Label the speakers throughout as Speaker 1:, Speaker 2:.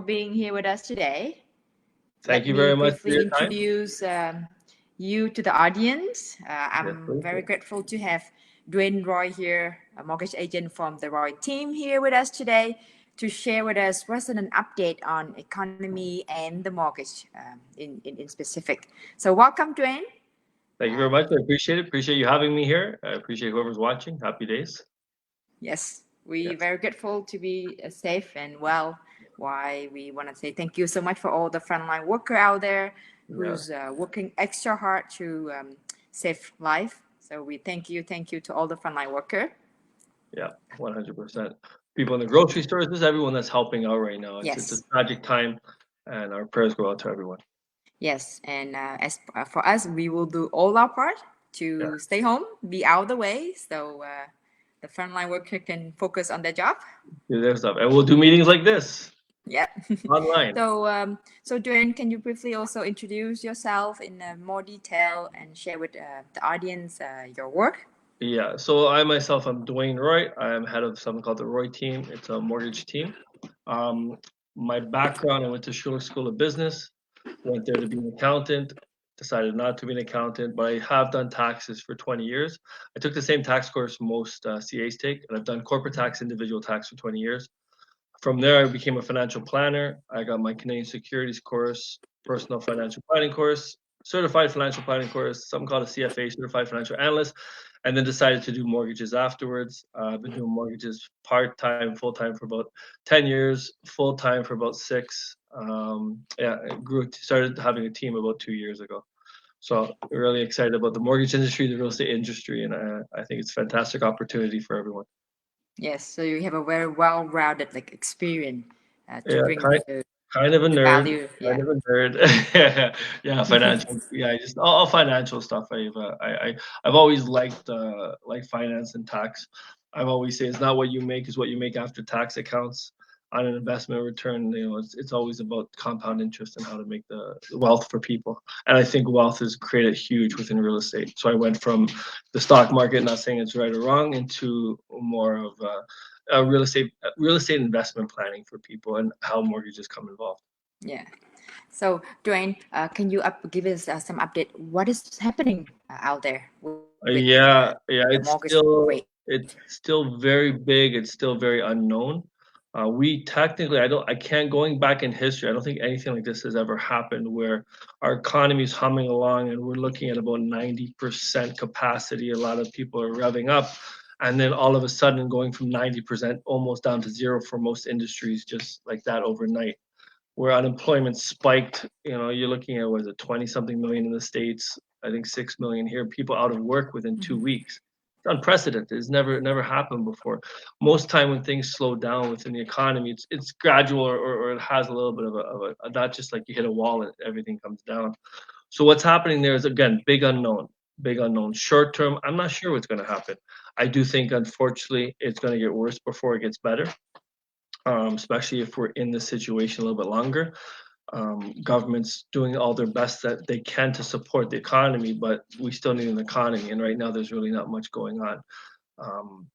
Speaker 1: being here with us today.
Speaker 2: Thank
Speaker 1: Let
Speaker 2: you
Speaker 1: me
Speaker 2: very much for
Speaker 1: briefly
Speaker 2: your time.
Speaker 1: introduce you to the audience.
Speaker 2: Yes,
Speaker 1: I'm
Speaker 2: please.
Speaker 1: very grateful to have Duane Roy here, a mortgage agent from the Roy team here with us today to share with us what's an update on economy and the mortgage in specific. So welcome, Duane.
Speaker 2: Thank you very
Speaker 1: Um,
Speaker 2: much. I appreciate it. Appreciate you having me here. I appreciate whoever's watching. Happy days.
Speaker 1: Yes, we
Speaker 2: Yes.
Speaker 1: very grateful to be safe and well. Why we want to say thank you so much for all the frontline worker out there
Speaker 2: Yeah.
Speaker 1: who's working extra hard to save life. So we thank you to all the frontline worker.
Speaker 2: Yeah. 100%. People in the grocery stores. This is everyone that's helping out right now. It's a
Speaker 1: Yes,
Speaker 2: tragic time, and our prayers go out to everyone.
Speaker 1: yes, and as for us, we will do all our part
Speaker 2: Yeah.
Speaker 1: to stay home, be out of the way, so the frontline worker can focus on their job.
Speaker 2: Do their stuff, and we'll do meetings like this
Speaker 1: Yeah.
Speaker 2: online.
Speaker 1: So Duane, can you briefly also introduce yourself in more detail and share with the audience your work?
Speaker 2: Yeah. So I myself, I'm Duane Roy. I'm head of something called the Roy team. It's a mortgage team. Um, my background, I went to Schuler School of Business. Went there to be an accountant, decided not to be an accountant, but I have done taxes for 20 years. I took the same tax course most CAs take, and I've done corporate tax, individual tax for 20 years. From there, I became a financial planner. I got my Canadian securities course, personal financial planning course, certified financial planning course, something called a CFA, certified financial analyst, and then decided to do mortgages afterwards. I've been doing mortgages part time, full time for about 10 years, full time for about six. Yeah, I started having a team about 2 years ago. So really excited about the mortgage industry, the real estate industry, and I think it's a fantastic opportunity for everyone.
Speaker 1: Yes, so you have a very well-rounded like experience to
Speaker 2: Yeah,
Speaker 1: bring
Speaker 2: kind of a
Speaker 1: the
Speaker 2: nerd,
Speaker 1: value.
Speaker 2: kind
Speaker 1: Yeah.
Speaker 2: of a nerd. Yeah, financial. Yeah, just all financial stuff. I've always liked like finance and tax. I've always say it's not what you make, is what you make after tax accounts. On an investment return, it's always about compound interest and how to make the wealth for people. And I think wealth is created huge within real estate. So I went from the stock market, not saying it's right or wrong, into more of real estate investment planning for people and how mortgages come involved.
Speaker 1: Yeah. So Duane, can you give us some update? What is happening out there with
Speaker 2: Yeah,
Speaker 1: the
Speaker 2: yeah,
Speaker 1: mortgage rate?
Speaker 2: it's still very big. It's still very unknown. We technically, I can't going back in history. I don't think anything like this has ever happened where our economy is humming along and we're looking at about 90% capacity. A lot of people are revving up, and then all of a sudden going from 90% almost down to zero for most industries, just like that overnight. Where unemployment spiked. You're looking at, was it 20 something million in the States, I think 6 million here, people out of work within
Speaker 1: Mhm.
Speaker 2: 2 weeks. It's unprecedented. It's never happened before. Most time when things slow down within the economy, it's gradual, or it has a little bit of a not just like you hit a wall and everything comes down. So what's happening there is, again, big unknown. Big unknown. Short term, I'm not sure what's going to happen. I do think, unfortunately, it's going to get worse before it gets better, especially if we're in this situation a little bit longer. Governments doing all their best that they can to support the economy, but we still need an economy, and right now there's really not much going on. Um,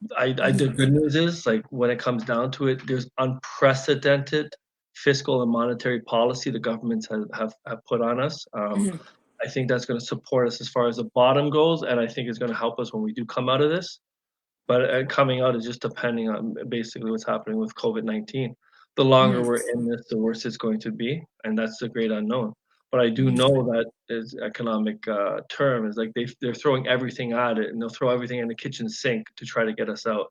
Speaker 2: the good news is, like, when it comes down to it, there's unprecedented fiscal and monetary policy the governments have put on us.
Speaker 1: Mhm.
Speaker 2: I think that's going to support us as far as the bottom goes, and I think it's going to help us when we do come out of this. But coming out is just depending on basically what's happening with COVID-19. The longer we're
Speaker 1: Mhm.
Speaker 2: in this, the worse it's going to be, and that's the great unknown. But I do
Speaker 1: Mhm.
Speaker 2: know that is economic term is like they're throwing everything at it, and they'll throw everything in the kitchen sink to try to get us out.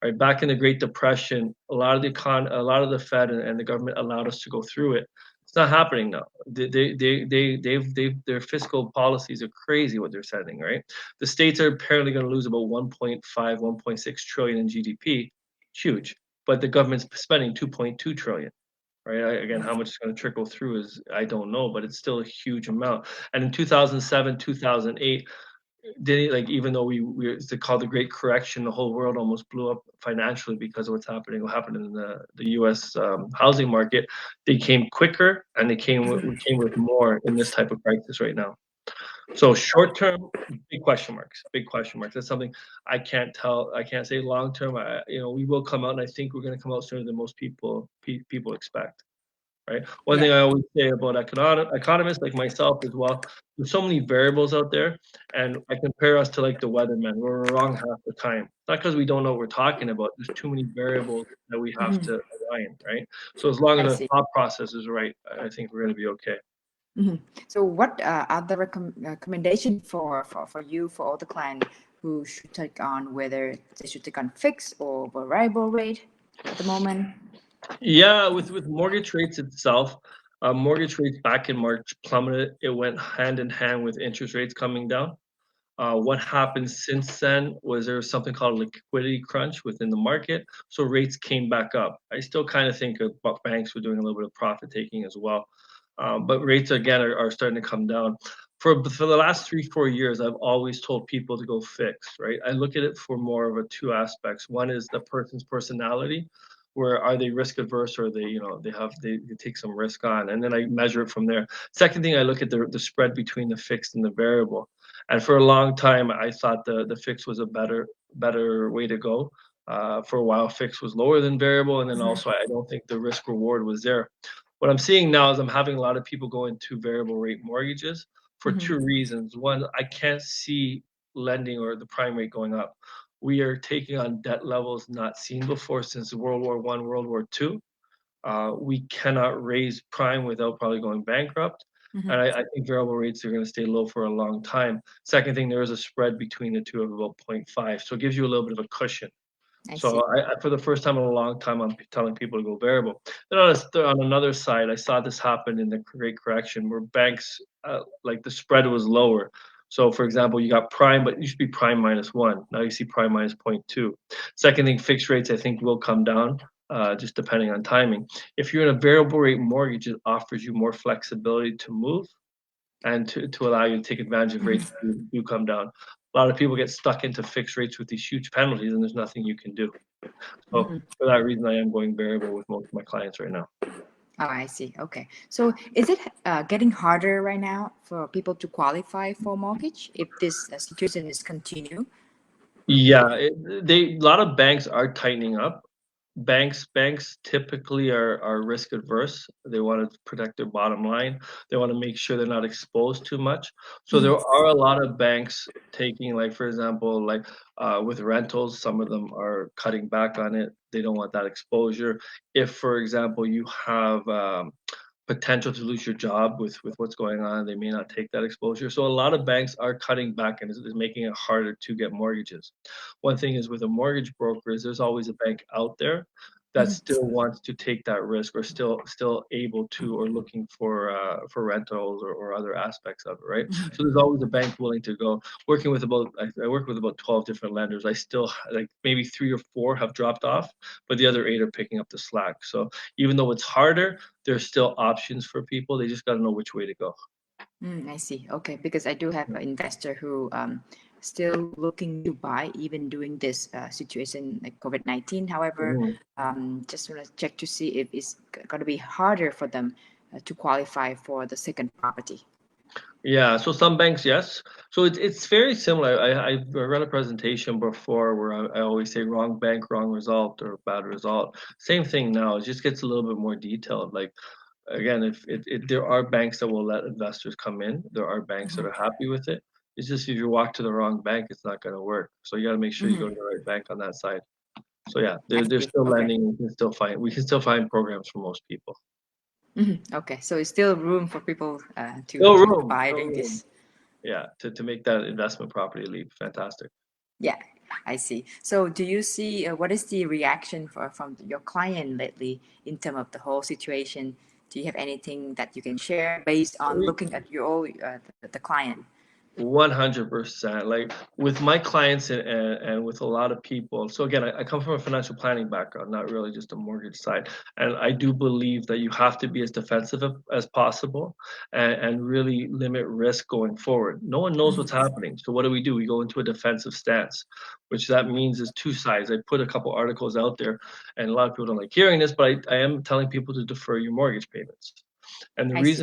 Speaker 2: Right, back in the Great Depression, a lot of the Fed and the government allowed us to go through it. It's not happening now. Their fiscal policies are crazy what they're setting. Right, the states are apparently going to lose about 1.5, 1.6 trillion in GDP. Huge, but the government's spending 2.2 trillion. Right, again, how much is going to trickle through is I don't know, but it's still a huge amount. And in 2007, 2008, did like, even though we it's called the Great Correction, the whole world almost blew up financially because of what happened in the U.S. Housing market. They came quicker, and we came with more in this type of crisis right now. So short term, big question marks, big question marks. That's something I can't tell. I can't say long term. We will come out, and I think we're going to come out sooner than most people expect. Right. One
Speaker 1: Yeah.
Speaker 2: thing I always say about economists like myself as well, there's so many variables out there, and I compare us to like the weathermen. We're wrong half the time. It's not because we don't know what we're talking about. There's too many variables that we have
Speaker 1: Mhm.
Speaker 2: to align, right? So as long as
Speaker 1: I
Speaker 2: the
Speaker 1: see.
Speaker 2: thought process is right, I think we're going to be okay.
Speaker 1: Mhm. So, what are the recommendation for you for all the client who should take on whether they should take on fixed or variable rate at the moment?
Speaker 2: Yeah, with mortgage rates itself, mortgage rates back in March plummeted. It went hand in hand with interest rates coming down. What happened since then was there was something called a liquidity crunch within the market, so rates came back up. I still kind of think about banks were doing a little bit of profit taking as well, but rates again are starting to come down. For the last 3 4 years, I've always told people to go fixed. Right, I look at it for more of a two aspects. One is the person's personality, where are they risk averse or they take some risk on, and then I measure it from there. Second thing, I look at the spread between the fixed and the variable. And for a long time, I thought the fix was a better way to go. For a while, fix was lower than variable, and then also I don't think the risk reward was there. What I'm seeing now is I'm having a lot of people go into variable rate mortgages for
Speaker 1: Mhm.
Speaker 2: two reasons. One, I can't see lending or the prime rate going up. We are taking on debt levels not seen before since World War I, World War II. We cannot raise prime without probably going bankrupt.
Speaker 1: Mhm.
Speaker 2: And I think variable rates are going to stay low for a long time. Second thing, there is a spread between the two of about zero point 0.5. So it gives you a little bit of a cushion.
Speaker 1: I
Speaker 2: So
Speaker 1: see.
Speaker 2: for the first time in a long time, I'm telling people to go variable. Then on another side, I saw this happen in the Great Correction where banks, like the spread was lower. So for example, you got prime, but it used to be prime -1. Now you see prime minus zero point 0.2. Second thing, fixed rates I think will come down, just depending on timing. If you're in a variable rate mortgage, it offers you more flexibility to move and to allow you to take advantage of rates do come down. A lot of people get stuck into fixed rates with these huge penalties, and there's nothing you can do. So
Speaker 1: Mhm.
Speaker 2: for that reason, I am going variable with most of my clients right now.
Speaker 1: Oh, I see. Okay. So, is it getting harder right now for people to qualify for mortgage if this situation is continue?
Speaker 2: Yeah, a lot of banks are tightening up. Banks typically are risk adverse. They want to protect their bottom line. They want to make sure they're not exposed too much. So there
Speaker 1: Mhm.
Speaker 2: are a lot of banks taking, like for example, like with rentals, some of them are cutting back on it. They don't want that exposure. If, for example, you have potential to lose your job with what's going on, they may not take that exposure. So a lot of banks are cutting back and is making it harder to get mortgages. One thing is with a mortgage broker is there's always a bank out there that
Speaker 1: Mhm.
Speaker 2: still wants to take that risk or still able to or looking for rentals or other aspects of it, right? So there's always a bank willing to go. Working with I work with about 12 different lenders. I still like maybe 3 or 4 have dropped off, but the other 8 are picking up the slack. So even though it's harder, there's still options for people. They just got to know which way to go.
Speaker 1: I see. Okay, because I do have an investor who still looking to buy even during this situation like COVID-19. However,
Speaker 2: Mhm.
Speaker 1: just want to check to see if it's going to be harder for them to qualify for the second property.
Speaker 2: Yeah, so some banks, yes. So it's very similar. I run a presentation before where I always say wrong bank, wrong result, or bad result. Same thing now. It just gets a little bit more detailed. Like again, if there are banks that will let investors come in, there are banks that are happy with it. It's just if you walk to the wrong bank, it's not going to work. So you got to make sure you go to
Speaker 1: Hmm.
Speaker 2: the right bank on that side. So yeah,
Speaker 1: I
Speaker 2: they're
Speaker 1: see.
Speaker 2: still
Speaker 1: Okay.
Speaker 2: lending. We can still find programs for most people.
Speaker 1: Okay. So it's still room for people
Speaker 2: Still
Speaker 1: to
Speaker 2: room,
Speaker 1: buy
Speaker 2: still
Speaker 1: during
Speaker 2: room.
Speaker 1: this.
Speaker 2: Yeah, to make that investment property leap. Fantastic.
Speaker 1: Yeah, I see. So, do you see what is the reaction from your client lately in terms of the whole situation? Do you have anything that you can share based on looking at your the client?
Speaker 2: 100%. Like with my clients and with a lot of people. So again, I come from a financial planning background, not really just a mortgage side. And I do believe that you have to be as defensive as possible and really limit risk going forward. No one knows what's happening. So what do? We go into a defensive stance, which that means is two sides. I put a couple articles out there and a lot of people don't like hearing this, but I am telling people to defer your mortgage payments. And
Speaker 1: I see.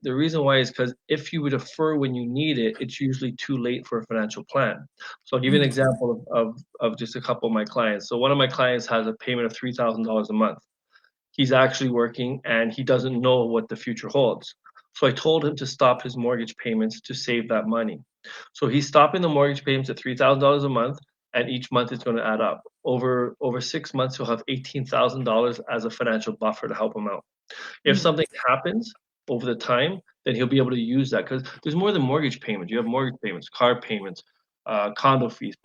Speaker 2: the reason why is because if you would defer when you need it, it's usually too late for a financial plan. So I'll give you an
Speaker 1: Mhm.
Speaker 2: example of just a couple of my clients. So one of my clients has a payment of $3,000 a month. He's actually working and he doesn't know what the future holds. So I told him to stop his mortgage payments to save that money. So he's stopping the mortgage payments at $3,000 a month, and each month it's going to add up. Over 6 months, he'll have $18,000 as a financial buffer to help him out. If
Speaker 1: Mhm.
Speaker 2: something happens over the time, then he'll be able to use that because there's more than mortgage payments. You have mortgage payments, car payments, condo fees,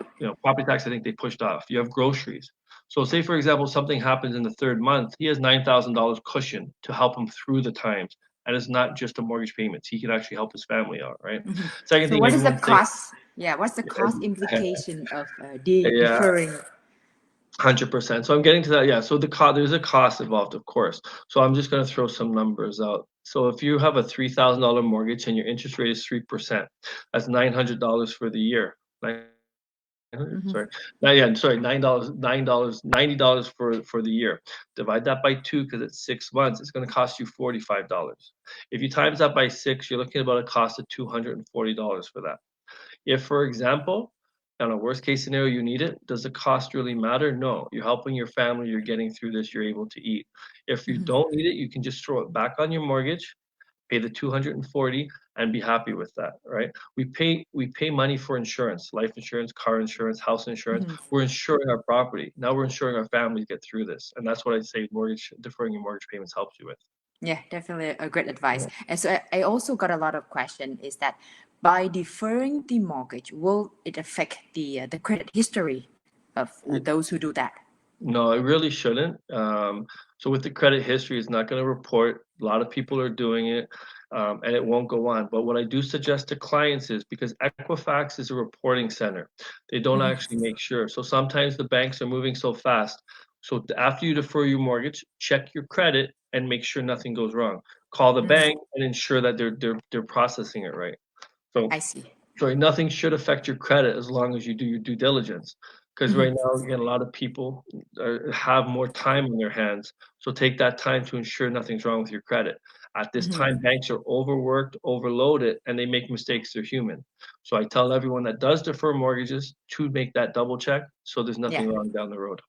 Speaker 2: property tax. I think they pushed off. You have groceries. So, say for example, something happens in the third month, he has $9,000 cushion to help him through the times, and it's not just a mortgage payments. He can actually help his family out, right?
Speaker 1: Mhm.
Speaker 2: Second
Speaker 1: So
Speaker 2: thing,
Speaker 1: what is the
Speaker 2: everyone's saying,
Speaker 1: cost? Yeah, what's the cost implication of
Speaker 2: yeah,
Speaker 1: deferring?
Speaker 2: 100%. So I'm getting to that. Yeah. So there's a cost involved, of course. So I'm just going to throw some numbers out. So if you have a $3,000 mortgage and your interest rate is 3%, that's $900 for the year. 900?
Speaker 1: Mhm.
Speaker 2: Sorry. Sorry, $9, $90 for the year. Divide that by two because it's 6 months. It's going to cost you $45. If you times that by six, you're looking at about a cost of $240 for that. If, for example, on a worst case scenario, you need it, does the cost really matter? No. You're helping your family, you're getting through this, you're able to eat. If you
Speaker 1: Mhm.
Speaker 2: don't need it, you can just throw it back on your mortgage, pay the 240 and be happy with that, right? We pay money for insurance, life insurance, car insurance, house insurance.
Speaker 1: Mhm.
Speaker 2: We're insuring our property. Now we're insuring our family to get through this. And that's what I say mortgage deferring your mortgage payments helps you with.
Speaker 1: Yeah, definitely a great advice.
Speaker 2: Yeah.
Speaker 1: And so I also got a lot of question is that by deferring the mortgage, will it affect the credit history of those who do that?
Speaker 2: No, it really shouldn't. So with the credit history, it's not going to report. A lot of people are doing it, and it won't go on. But what I do suggest to clients is because Equifax is a reporting center, they don't
Speaker 1: Mhm.
Speaker 2: actually make sure. So sometimes the banks are moving so fast. So after you defer your mortgage, check your credit and make sure nothing goes wrong. Call the
Speaker 1: Mm,
Speaker 2: bank and ensure that they're processing it right. So
Speaker 1: I see.
Speaker 2: sorry, nothing should affect your credit as long as you do your due diligence. Because right
Speaker 1: Mhm.
Speaker 2: now, again, a lot of people have more time in their hands. So take that time to ensure nothing's wrong with your credit. At this
Speaker 1: Mhm.
Speaker 2: time, banks are overworked, overloaded, and they make mistakes. They're human. So I tell everyone that does defer mortgages to make that double check so there's
Speaker 1: Yeah,
Speaker 2: nothing wrong down the road.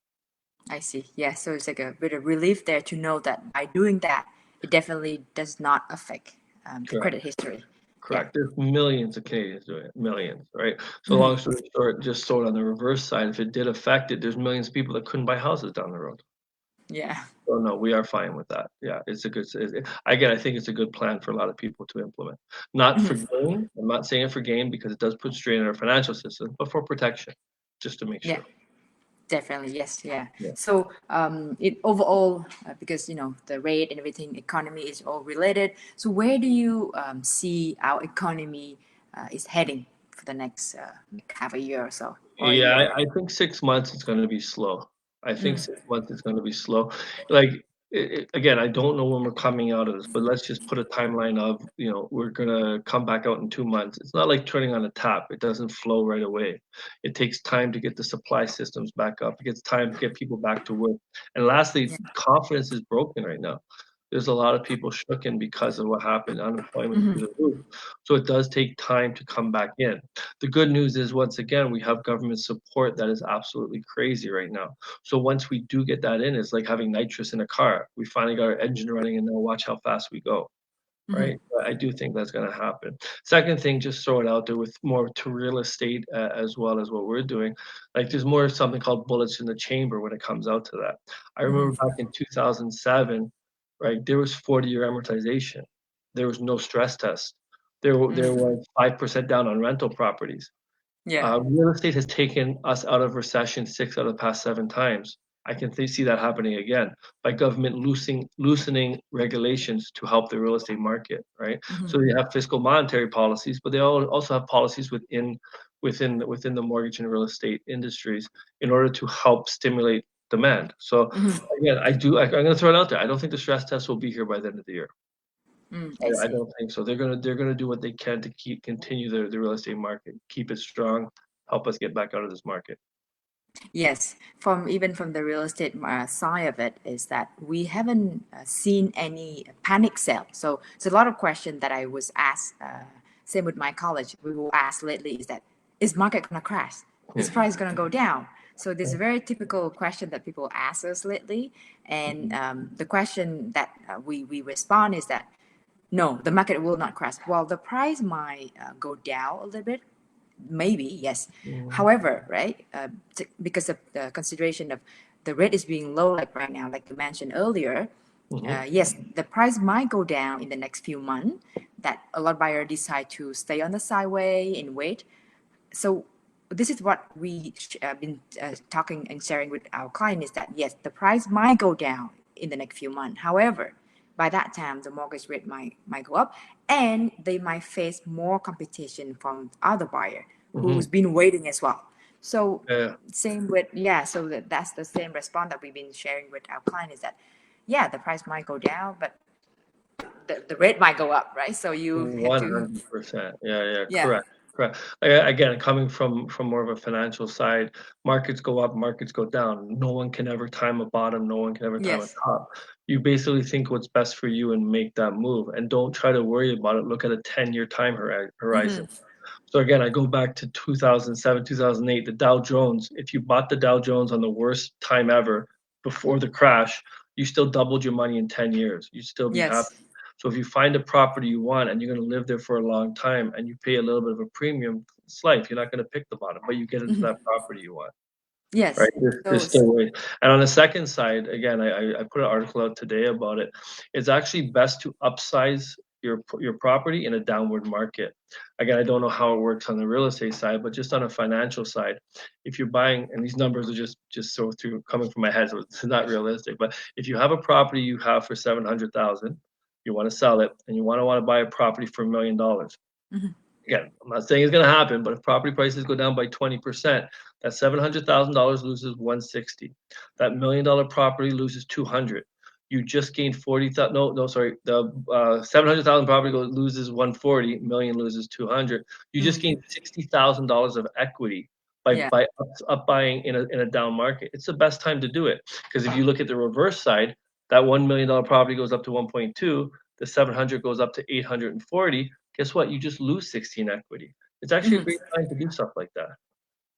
Speaker 1: I see. Yeah, so it's like a bit of relief there to know that by doing that, it definitely does not affect the credit
Speaker 2: Correct.
Speaker 1: history. Yeah.
Speaker 2: Correct. There's millions of Canadians doing it, millions, right? So
Speaker 1: Mhm.
Speaker 2: long story short, just so on the reverse side, if it did affect it, there's millions of people that couldn't buy houses down the road.
Speaker 1: Yeah.
Speaker 2: So no, we are fine with that. Yeah, it's a good. Again, I think it's a good plan for a lot of people to implement. Not for
Speaker 1: Mhm.
Speaker 2: gain. I'm not saying it for gain because it does put strain on our financial system, but for protection, just to make
Speaker 1: Yeah.
Speaker 2: sure.
Speaker 1: Definitely, yes, yeah.
Speaker 2: Yeah.
Speaker 1: So, it overall, because the rate and everything, economy is all related. So, where do you see our economy is heading for the next like half a year or so, or a
Speaker 2: Yeah,
Speaker 1: year?
Speaker 2: I think 6 months is going to be slow. I think
Speaker 1: Mm,
Speaker 2: 6 months is going to be slow. Like again, I don't know when we're coming out of this, but let's just put a timeline of we're going to come back out in 2 months. It's not like turning on a tap; it doesn't flow right away. It takes time to get the supply systems back up. It gets time to get people back to work. And lastly,
Speaker 1: yeah.
Speaker 2: confidence is broken right now. There's a lot of people shooken because of what happened. Unemployment
Speaker 1: Hmm.
Speaker 2: through the roof. So it does take time to come back in. The good news is, once again, we have government support that is absolutely crazy right now. So once we do get that in, it's like having nitrous in a car. We finally got our engine running, and now watch how fast we go.
Speaker 1: Hmm.
Speaker 2: Right? But I do think that's going to happen. Second thing, just throw it out there with more to real estate as well as what we're doing. Like there's more something called bullets in the chamber when it comes out to that. I remember
Speaker 1: Hmm.
Speaker 2: back in 2007, right? There was 40-year amortization. There was no stress test. There
Speaker 1: Hmm.
Speaker 2: was 5% down on rental properties.
Speaker 1: Yeah.
Speaker 2: Real estate has taken us out of recession 6 out of the past 7 times. I can see that happening again by government loosening regulations to help the real estate market, right?
Speaker 1: Hmm.
Speaker 2: So you have fiscal monetary policies, but they also have policies within the mortgage and real estate industries in order to help stimulate demand. So
Speaker 1: Hmm.
Speaker 2: again, I'm going to throw it out there. I don't think the stress test will be here by the end of the year.
Speaker 1: Mm, I
Speaker 2: I
Speaker 1: see.
Speaker 2: don't think so. They're gonna do what they can to continue the real estate market, keep it strong, help us get back out of this market.
Speaker 1: Yes, from even from the real estate side of it, is that we haven't seen any panic sale. So it's a lot of questions that I was asked. Same with my college, we will ask lately is that is market gonna crash? Is price gonna go down? So this is a very typical question that people ask us lately, and the question that we respond is that no, the market will not crash. Well, the price might go down a little bit, maybe yes.
Speaker 2: Mhm.
Speaker 1: However, right, because of the consideration of the rate is being low, like right now, like you mentioned earlier,
Speaker 2: Mhm.
Speaker 1: yes, the price might go down in the next few months. That a lot of buyers decide to stay on the sideway and wait. So this is what we been talking and sharing with our client is that yes, the price might go down in the next few months. However, by that time, the mortgage rate might go up, and they might face more competition from other buyer
Speaker 2: Mhm.
Speaker 1: who's been waiting as well. So
Speaker 2: Yeah.
Speaker 1: same with yeah. So that's the same response that we've been sharing with our client is that yeah, the price might go down, but the rate might go up, right? So you have to
Speaker 2: 100%. Yeah, yeah,
Speaker 1: yeah.
Speaker 2: correct, correct. Again, coming from more of a financial side, markets go up, markets go down. No one can ever time a bottom. No one can ever time a
Speaker 1: Yes.
Speaker 2: top. You basically think what's best for you and make that move, and don't try to worry about it. Look at a 10-year time horizon.
Speaker 1: Mm-hmm.
Speaker 2: So again, I go back to 2007, 2008, the Dow Jones. If you bought the Dow Jones on the worst time ever before the crash, you still doubled your money in 10 years. You'd still be happy.
Speaker 1: Yes.
Speaker 2: So if you find a property you want and you're going to live there for a long time and you pay a little bit of a premium, it's life. You're not going to pick the bottom, but you get into that
Speaker 1: Mm-hmm.
Speaker 2: property you want. Right,
Speaker 1: Yes.
Speaker 2: there's
Speaker 1: So
Speaker 2: still ways. And on the second side, again, I put an article out today about it. It's actually best to upsize your property in a downward market. Again, I don't know how it works on the real estate side, but just on a financial side, if you're buying, and these numbers are just so through coming from my head, so it's not realistic. But if you have a property you have for 700,000, you want to sell it, and you want to buy a property for $1 million.
Speaker 1: mhm,
Speaker 2: Again, I'm not saying it's gonna happen, but if property prices go down by 20%, that $700,000 loses 160. That $1 million property loses 200. You just gained 40,000. No, no, sorry. The 700,000 property loses 140. Million loses 200. You just
Speaker 1: mm,
Speaker 2: gained $60,000 of equity by
Speaker 1: yeah.
Speaker 2: up buying in a down market. It's the best time to do it because if you look at the reverse side, that $1 million property goes up to 1.2. The 700 goes up to 840. Guess what? You just lose 16 equity. It's actually a
Speaker 1: Mhm.
Speaker 2: great time to do stuff like that.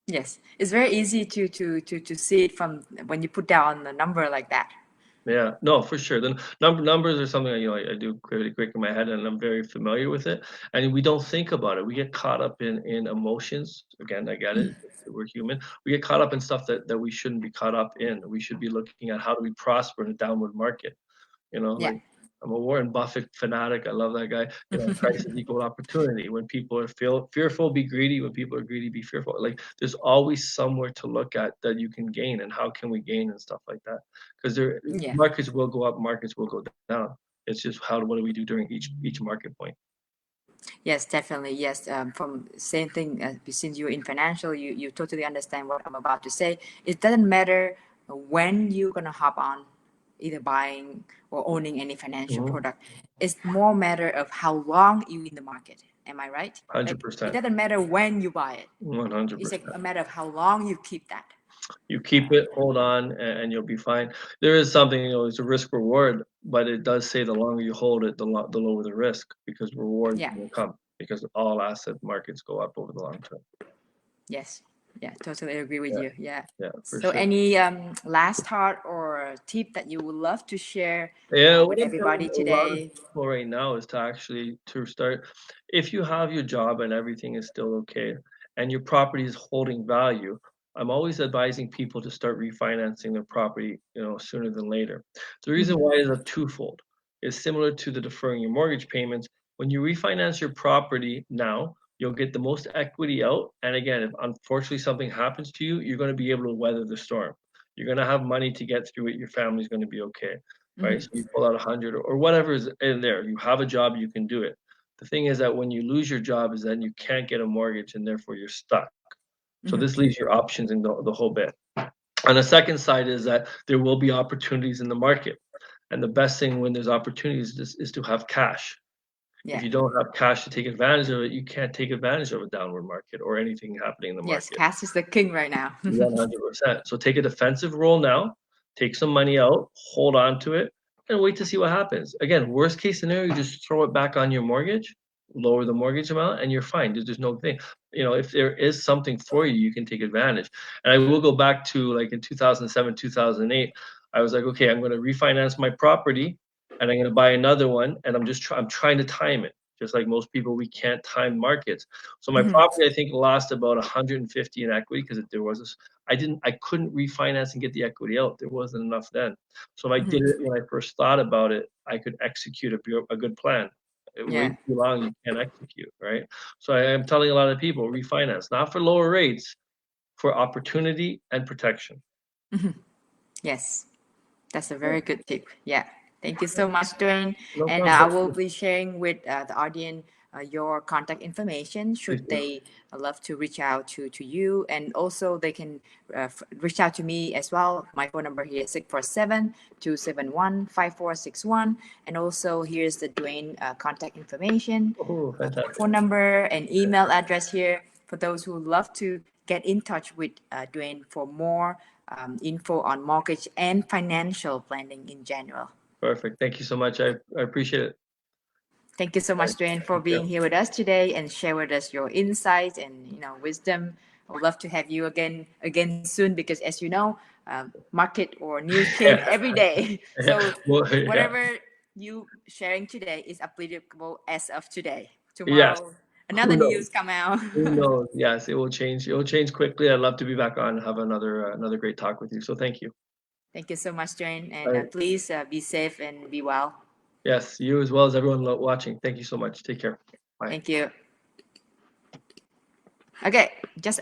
Speaker 1: Yes, it's very easy to see it from when you put down a number like that.
Speaker 2: Yeah, no, for sure. The numbers are something I do pretty quick in my head, and I'm very familiar with it. And we don't think about it. We get caught up in emotions. Again, I get it. We're human. We get caught up in stuff that we shouldn't be caught up in. We should be looking at how do we prosper in a downward market.
Speaker 1: Yeah.
Speaker 2: Like I'm a Warren Buffett fanatic. I love that guy. Crisis equal opportunity. When people are fearful, be greedy. When people are greedy, be fearful. Like there's always somewhere to look at that you can gain, and how can we gain and stuff like that. Because
Speaker 1: Yeah.
Speaker 2: markets will go up, markets will go down. It's just what do we do during each market point.
Speaker 1: Yes, definitely. Yes. From same thing. Since you're in financial, you totally understand what I'm about to say. It doesn't matter when you're gonna hop on, either buying or owning any financial
Speaker 2: Mhm.
Speaker 1: product. It's more matter of how long you in the market. Am I right?
Speaker 2: Hundred
Speaker 1: Like it
Speaker 2: percent,
Speaker 1: doesn't matter when you buy it.
Speaker 2: 100%.
Speaker 1: It's a matter of how long you keep that.
Speaker 2: You keep it, hold on, and you'll be fine. There is something, it's a risk reward, but it does say the longer you hold it, the lower the risk because rewards
Speaker 1: Yeah.
Speaker 2: will come because all asset markets go up over the long term.
Speaker 1: Yes. Yeah, totally agree with
Speaker 2: Yeah,
Speaker 1: you. Yeah.
Speaker 2: yeah, for
Speaker 1: So
Speaker 2: sure.
Speaker 1: any last thought or tip that you would love to share
Speaker 2: Yeah,
Speaker 1: with
Speaker 2: what I'm telling
Speaker 1: everybody
Speaker 2: a lot of
Speaker 1: today?
Speaker 2: people right now is to actually to start. If you have your job and everything is still okay, and your property is holding value, I'm always advising people to start refinancing their property, sooner than later. The reason
Speaker 1: Mhm,
Speaker 2: why is a twofold. It's similar to the deferring your mortgage payments. When you refinance your property now, you'll get the most equity out. And again, if unfortunately something happens to you, you're going to be able to weather the storm. You're going to have money to get through it. Your family's going to be okay, right?
Speaker 1: mhm,
Speaker 2: So you pull out 100 or whatever is in there. You have a job, you can do it. The thing is that when you lose your job, is that you can't get a mortgage and therefore you're stuck. So
Speaker 1: mhm,
Speaker 2: this leaves your options in the whole bit. On the second side is that there will be opportunities in the market. And the best thing when there's opportunities is to have cash. If
Speaker 1: Yeah.
Speaker 2: you don't have cash to take advantage of it, you can't take advantage of a downward market or anything happening in the
Speaker 1: Yes,
Speaker 2: market.
Speaker 1: cash is the king right now.
Speaker 2: 100%. So take a defensive role now, take some money out, hold on to it, and wait to see what happens. Again, worst case scenario, you just throw it back on your mortgage, lower the mortgage amount, and you're fine. There's no thing. If there is something for you, you can take advantage. And I will go back to like in 2007, 2008. I was like, okay, I'm going to refinance my property and I'm going to buy another one. And I'm trying to time it. Just like most people, we can't time markets. So my
Speaker 1: Mhm.
Speaker 2: property, I think, lost about 150 in equity because there was this. I couldn't refinance and get the equity out. There wasn't enough then. So if I did
Speaker 1: Mhm.
Speaker 2: it when I first thought about it, I could execute a good plan. Way
Speaker 1: Yeah.
Speaker 2: too long, you can't execute, right? So I am telling a lot of people refinance, not for lower rates, for opportunity and protection.
Speaker 1: Mhm. Yes. That's a
Speaker 2: Yeah,
Speaker 1: very good tip. Yeah. Thank you so much, Duane.
Speaker 2: no
Speaker 1: And
Speaker 2: problem.
Speaker 1: I
Speaker 2: Thank
Speaker 1: will
Speaker 2: you.
Speaker 1: be sharing with the audience your contact information
Speaker 2: Please
Speaker 1: should
Speaker 2: do.
Speaker 1: they love to reach out to you. And also, they can reach out to me as well. My phone number here is 647-271-5461. And also, here's the Duane contact information,
Speaker 2: Oh, fantastic.
Speaker 1: phone number, and email address here for those who love to get in touch with Duane for more info on mortgage and financial planning in general.
Speaker 2: Perfect. Thank you so much. I appreciate it.
Speaker 1: Thank you so
Speaker 2: All right.
Speaker 1: much, Duane, for
Speaker 2: Thank
Speaker 1: being
Speaker 2: you.
Speaker 1: here with us today and share with us your insights and wisdom. I would love to have you again soon because, as you know, market or news change
Speaker 2: Yeah.
Speaker 1: every day. So
Speaker 2: Well, yeah.
Speaker 1: whatever you sharing today is applicable as of today.
Speaker 2: Yes.
Speaker 1: Tomorrow,
Speaker 2: Who
Speaker 1: another
Speaker 2: knows?
Speaker 1: news come out.
Speaker 2: Who knows? Yes, it will change. It will change quickly. I'd love to be back on and have another great talk with you. So thank you.
Speaker 1: Thank you so much, Duane,
Speaker 2: All
Speaker 1: and
Speaker 2: right.
Speaker 1: please be safe and be well.
Speaker 2: Yes, you as well as everyone watching. Thank you so much. Take care. Bye.
Speaker 1: Thank you. Okay, just